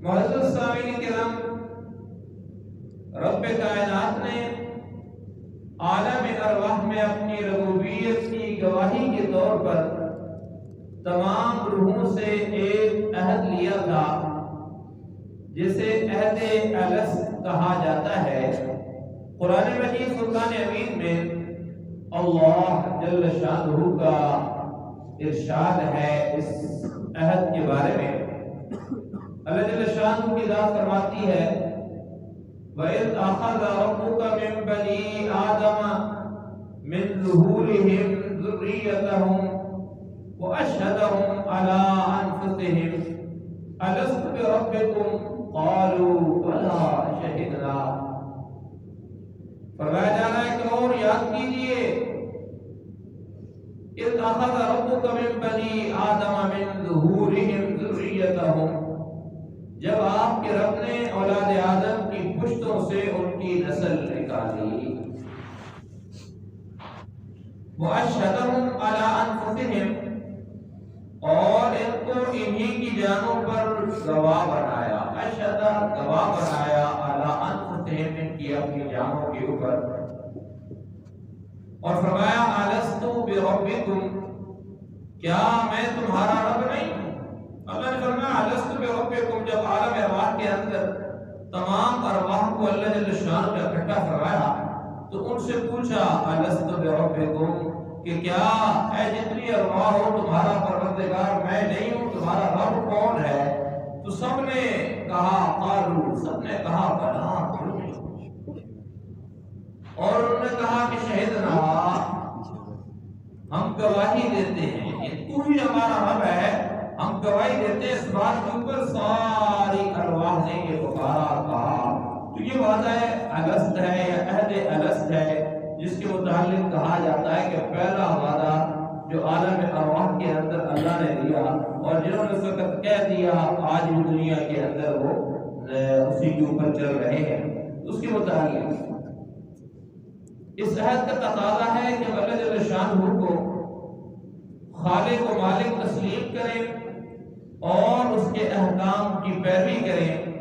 معزز سامعین کرام، رب کائنات نے عالم ارواح میں اپنی ربوبیت کی گواہی کے طور پر تمام روحوں سے ایک عہد لیا تھا جسے عہد الست کہا جاتا ہے۔ قرآن مجید فرقان حمید میں اللہ جل شانہ کا ارشاد ہے اس عہد کے بارے میں۔ اللہ جل شانہ کی ذات فرماتی ہے وَإِذْ أَخَذَ رَبُّكَ مِنْ بَنِي آدَمَ مِنْ ظُهُورِهِمْ ذُرِّيَّتَهُمْ وَأَشْهَدَهُمْ عَلَىٰ أَنفُسِهِمْ أَلَسْتُ بِرَبِّكُمْ قَالُوا بَلَىٰ شَهِدْنَا۔ فرمایا جا رہا ہے کہ اور یاد کیجئے اذ اخذ ربک من بنی آدم من ظہورہم ذریتہم، جب آپ کے رب نے اولاد آدم کی پشتوں سے ان کی نسل نکالی، واشہدہم علی انفسہم، اور ان کو انہی کی جانوں پر گواہ بنایا، اشہد گواہ بنایا، علی انفسہم ان کی اپنی جانوں کے اوپر، اور فرمایا الستو بربکم، کیا میں تمہارا رب نہیں ہوں؟ اللہ نے فرمایا الستو بربکم، جب عالم ارواح کے اندر تمام ارواح کو اللہ جل شانہ نے اکٹھا فرمایا تو ان سے پوچھا الستو بربکم کہ کیا اے جتنی ارواح ہو تمہارا پروردگار میں نہیں ہوں، تمہارا رب کون ہے؟ تو سب نے کہا قالوا، سب نے کہا بلا، اور انہوں نے کہا کہ شہدنا، ہم گواہی دیتے ہیں کہ تو ہی ہمارا رب ہے، ہم گواہی دیتے ہیں اس بات کے اوپر۔ ساری ارواح نے یہ پکارا کہا، تو یہ وعدہ الست ہے یا عہد الست ہے جس کے متعلق کہا جاتا ہے کہ پہلا وعدہ جو عالم ارواح کے اندر اللہ نے دیا اور جنہوں نے اس وقت کہہ دیا آج بھی دنیا کے اندر وہ اسی کے اوپر چل رہے ہیں، اس کے متعلق اس عہد کا تقاضا ہے کہ اللہ جل شانہ کو خالق و مالک تسلیم کریں اور اس کے احکام کی پیروی کریں،